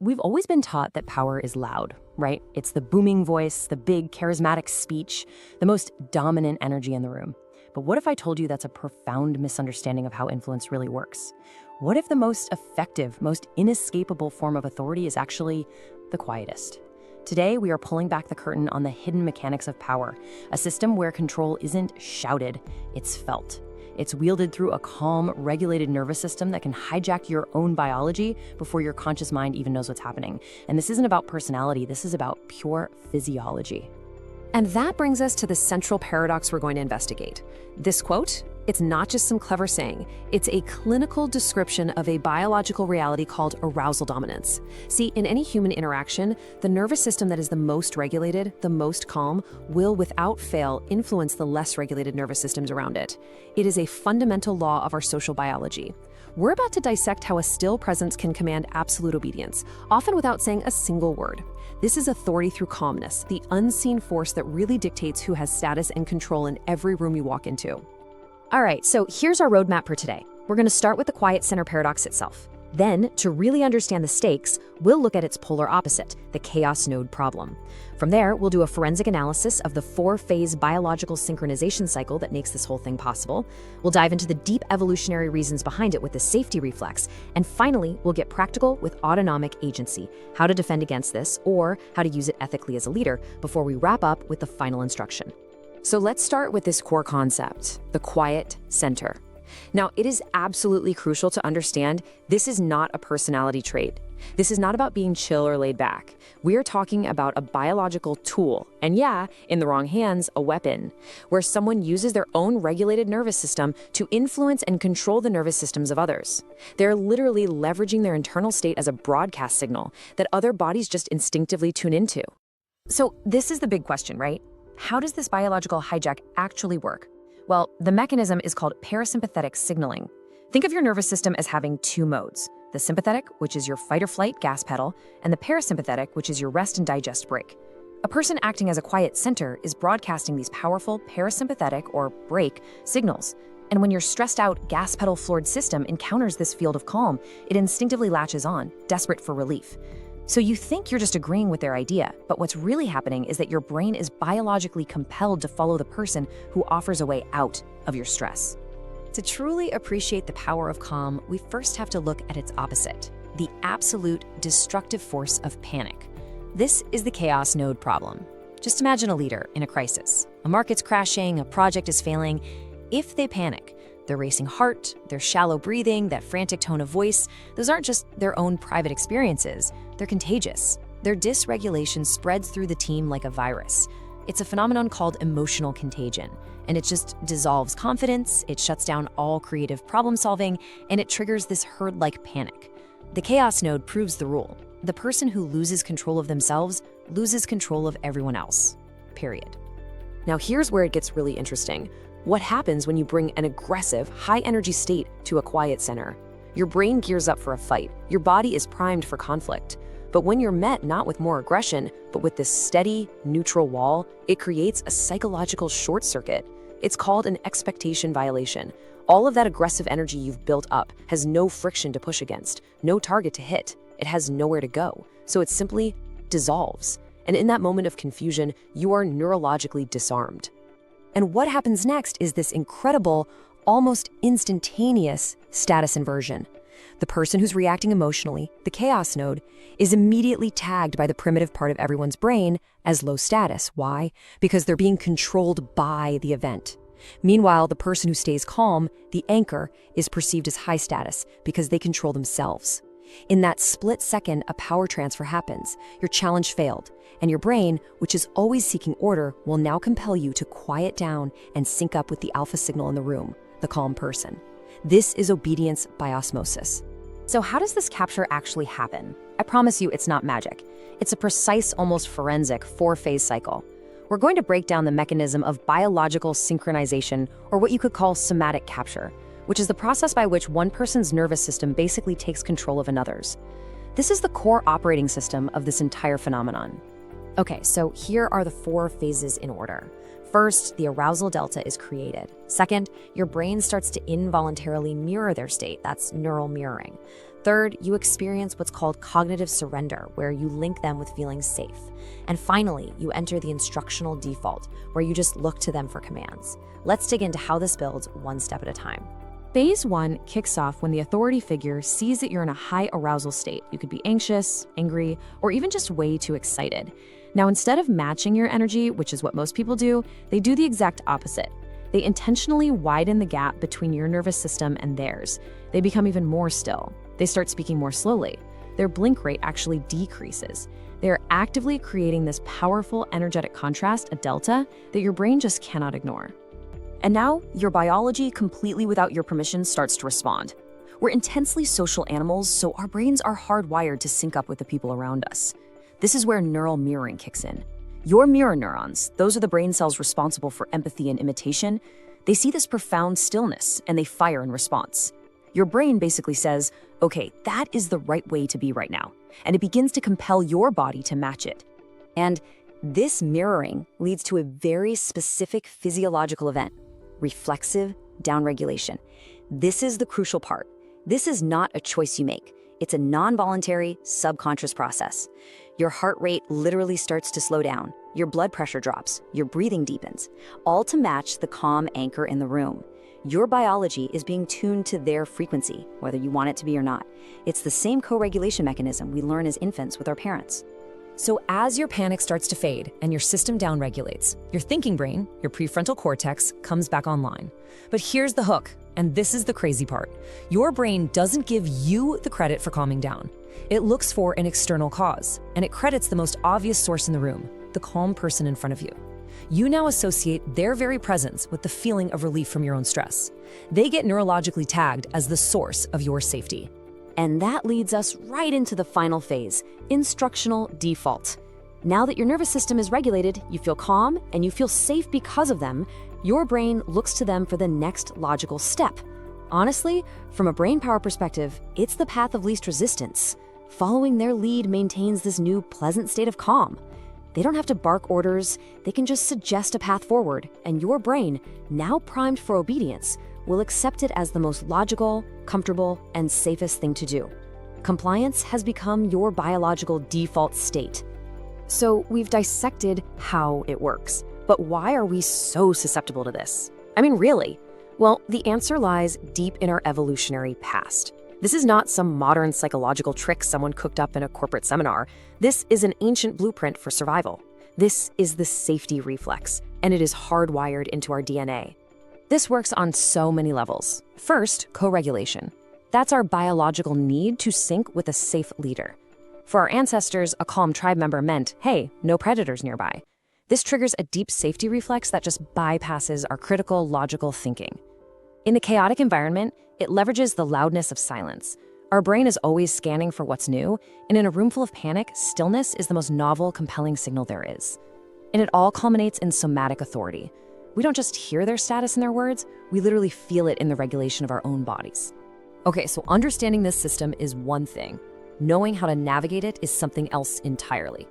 We've always been taught that power is loud, right? It's the booming voice, the big charismatic speech, the most dominant energy in the room. But what if I told you that's a profound misunderstanding of how influence really works? What if the most effective, most inescapable form of authority is actually the quietest? Today, we are pulling back the curtain on the hidden mechanics of power, a system where control isn't shouted, it's felt. It's wielded through a calm, regulated nervous system that can hijack your own biology before your conscious mind even knows what's happening. And this isn't about personality, this is about pure physiology. And that brings us to the central paradox we're going to investigate. This quote, it's not just some clever saying, it's a clinical description of a biological reality called arousal dominance. See, in any human interaction, the nervous system that is the most regulated, the most calm, will without fail influence the less regulated nervous systems around it. It is a fundamental law of our social biology. We're about to dissect how a still presence can command absolute obedience, often without saying a single word. This is authority through calmness, the unseen force that really dictates who has status and control in every room you walk into. All right, so here's our roadmap for today. We're going to start with the quiet center paradox itself. Then, to really understand the stakes, we'll look at its polar opposite, the chaos node problem. From there, we'll do a forensic analysis of the four-phase biological synchronization cycle that makes this whole thing possible. We'll dive into the deep evolutionary reasons behind it with the safety reflex. And finally, we'll get practical with autonomic agency, how to defend against this or how to use it ethically as a leader before we wrap up with the final instruction. So let's start with this core concept, the quiet center. Now, it is absolutely crucial to understand this is not a personality trait. This is not about being chill or laid back. We are talking about a biological tool, and yeah, in the wrong hands, a weapon, where someone uses their own regulated nervous system to influence and control the nervous systems of others. They're literally leveraging their internal state as a broadcast signal that other bodies just instinctively tune into. So this is the big question, right? How does this biological hijack actually work? Well, the mechanism is called parasympathetic signaling. Think of your nervous system as having two modes, the sympathetic, which is your fight or flight gas pedal, and the parasympathetic, which is your rest and digest brake. A person acting as a quiet center is broadcasting these powerful parasympathetic or brake signals. And when your stressed out gas pedal floored system encounters this field of calm, it instinctively latches on, desperate for relief. So you think you're just agreeing with their idea, but what's really happening is that your brain is biologically compelled to follow the person who offers a way out of your stress. To truly appreciate the power of calm, we first have to look at its opposite, the absolute destructive force of panic. This is the chaos node problem. Just imagine a leader in a crisis. A market's crashing, a project is failing. If they panic, their racing heart, their shallow breathing, that frantic tone of voice, those aren't just their own private experiences, they're contagious. Their dysregulation spreads through the team like a virus. It's a phenomenon called emotional contagion, and it just dissolves confidence, it shuts down all creative problem solving, and it triggers this herd-like panic. The chaos node proves the rule. The person who loses control of themselves loses control of everyone else, period. Now here's where it gets really interesting. What happens when you bring an aggressive, high-energy state to a quiet center? Your brain gears up for a fight. Your body is primed for conflict. But when you're met not with more aggression, but with this steady, neutral wall, it creates a psychological short circuit. It's called an expectation violation. All of that aggressive energy you've built up has no friction to push against, no target to hit. It has nowhere to go. So it simply dissolves. And in that moment of confusion, you are neurologically disarmed. And what happens next is this incredible, almost instantaneous status inversion. The person who's reacting emotionally, the chaos node, is immediately tagged by the primitive part of everyone's brain as low status. Why? Because they're being controlled by the event. Meanwhile, the person who stays calm, the anchor, is perceived as high status because they control themselves. In that split second, a power transfer happens. Your challenge failed, and your brain, which is always seeking order, will now compel you to quiet down and sync up with the alpha signal in the room, the calm person. This is obedience by osmosis. So how does this capture actually happen? I promise you it's not magic. It's a precise, almost forensic, four-phase cycle. We're going to break down the mechanism of biological synchronization, or what you could call somatic capture, which is the process by which one person's nervous system basically takes control of another's. This is the core operating system of this entire phenomenon. Okay, so here are the four phases in order. First, the arousal delta is created. Second, your brain starts to involuntarily mirror their state. That's neural mirroring. Third, you experience what's called cognitive surrender, where you link them with feeling safe. And finally, you enter the instructional default, where you just look to them for commands. Let's dig into how this builds one step at a time. Phase 1 kicks off when the authority figure sees that you're in a high arousal state. You could be anxious, angry, or even just way too excited. Now, instead of matching your energy, which is what most people do, they do the exact opposite. They intentionally widen the gap between your nervous system and theirs. They become even more still. They start speaking more slowly. Their blink rate actually decreases. They are actively creating this powerful energetic contrast, a delta, that your brain just cannot ignore. And now, your biology, completely without your permission, starts to respond. We're intensely social animals, so our brains are hardwired to sync up with the people around us. This is where neural mirroring kicks in. Your mirror neurons, those are the brain cells responsible for empathy and imitation, they see this profound stillness and they fire in response. Your brain basically says, okay, that is the right way to be right now, and it begins to compel your body to match it. And this mirroring leads to a very specific physiological event, reflexive downregulation. This is the crucial part. This is not a choice you make. It's a non-voluntary, subconscious process. Your heart rate literally starts to slow down. Your blood pressure drops. Your breathing deepens, all to match the calm anchor in the room. Your biology is being tuned to their frequency, whether you want it to be or not. It's the same co-regulation mechanism we learn as infants with our parents. So as your panic starts to fade and your system downregulates, your thinking brain, your prefrontal cortex, comes back online. But here's the hook, and this is the crazy part. Your brain doesn't give you the credit for calming down. It looks for an external cause, and it credits the most obvious source in the room, the calm person in front of you. You now associate their very presence with the feeling of relief from your own stress. They get neurologically tagged as the source of your safety. And that leads us right into the final phase, instructional default. Now that your nervous system is regulated, you feel calm, and you feel safe because of them, your brain looks to them for the next logical step. Honestly, from a brain power perspective, it's the path of least resistance. Following their lead maintains this new pleasant state of calm. They don't have to bark orders, they can just suggest a path forward, and your brain, now primed for obedience, will accept it as the most logical, comfortable, and safest thing to do. Compliance has become your biological default state. So we've dissected how it works, but why are we so susceptible to this? I mean, really? Well, the answer lies deep in our evolutionary past. This is not some modern psychological trick someone cooked up in a corporate seminar. This is an ancient blueprint for survival. This is the safety reflex, and it is hardwired into our DNA. This works on so many levels. First, co-regulation. That's our biological need to sync with a safe leader. For our ancestors, a calm tribe member meant, hey, no predators nearby. This triggers a deep safety reflex that just bypasses our critical, logical thinking. In the chaotic environment, it leverages the loudness of silence. Our brain is always scanning for what's new, and in a room full of panic, stillness is the most novel, compelling signal there is. And it all culminates in somatic authority. We don't just hear their status in their words, we literally feel it in the regulation of our own bodies. Okay, so understanding this system is one thing. Knowing how to navigate it is something else entirely.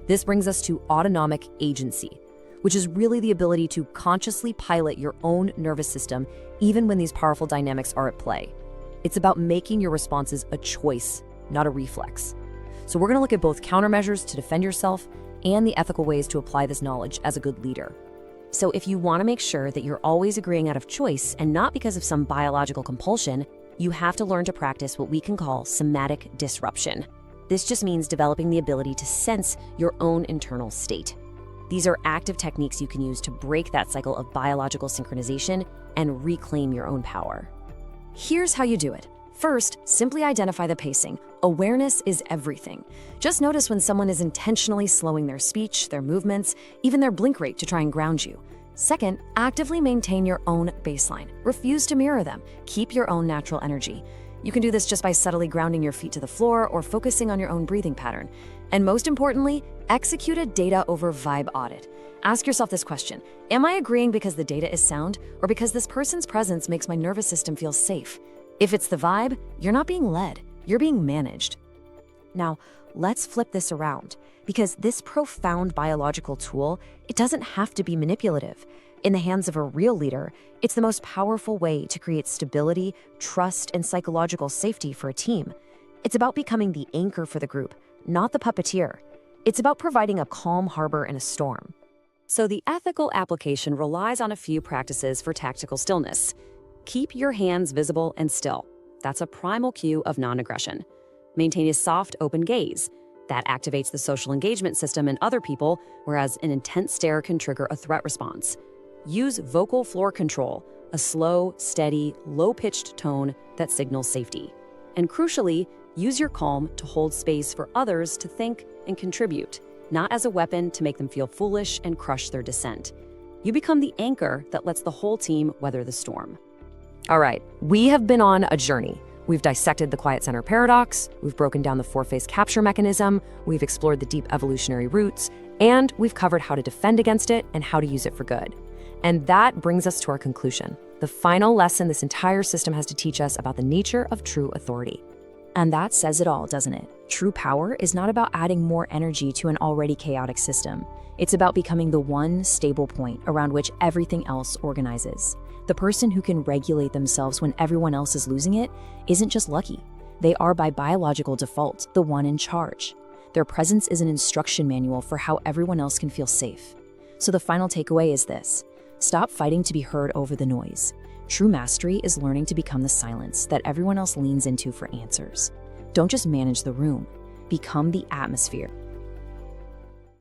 This brings us to autonomic agency, which is really the ability to consciously pilot your own nervous system even when these powerful dynamics are at play. It's about making your responses a choice, not a reflex. So we're going to look at both countermeasures to defend yourself and the ethical ways to apply this knowledge as a good leader. So if you want to make sure that you're always agreeing out of choice and not because of some biological compulsion, you have to learn to practice what we can call somatic disruption. This just means developing the ability to sense your own internal state. These are active techniques you can use to break that cycle of biological synchronization and reclaim your own power. Here's how you do it. First, simply identify the pacing. Awareness is everything. Just notice when someone is intentionally slowing their speech, their movements, even their blink rate to try and ground you. Second, actively maintain your own baseline. Refuse to mirror them. Keep your own natural energy. You can do this just by subtly grounding your feet to the floor or focusing on your own breathing pattern. And most importantly, execute a data over vibe audit. Ask yourself this question: am I agreeing because the data is sound, or because this person's presence makes my nervous system feel safe? If it's the vibe, you're not being led, you're being managed. Now, let's flip this around, because this profound biological tool, it doesn't have to be manipulative. In the hands of a real leader, it's the most powerful way to create stability, trust, and psychological safety for a team. It's about becoming the anchor for the group, not the puppeteer. It's about providing a calm harbor in a storm. So the ethical application relies on a few practices for tactical stillness. Keep your hands visible and still. That's a primal cue of non-aggression. Maintain a soft, open gaze. That activates the social engagement system in other people, whereas an intense stare can trigger a threat response. Use vocal floor control, a slow, steady, low-pitched tone that signals safety. And crucially, use your calm to hold space for others to think and contribute, not as a weapon to make them feel foolish and crush their dissent. You become the anchor that lets the whole team weather the storm. All right, we have been on a journey. We've dissected the quiet center paradox, we've broken down the four-phase capture mechanism, we've explored the deep evolutionary roots, and we've covered how to defend against it and how to use it for good. And that brings us to our conclusion, the final lesson this entire system has to teach us about the nature of true authority. And that says it all, doesn't it? True power is not about adding more energy to an already chaotic system. It's about becoming the one stable point around which everything else organizes. The person who can regulate themselves when everyone else is losing it isn't just lucky. They are, by biological default, the one in charge. Their presence is an instruction manual for how everyone else can feel safe. So the final takeaway is this: stop fighting to be heard over the noise. True mastery is learning to become the silence that everyone else leans into for answers. Don't just manage the room, become the atmosphere.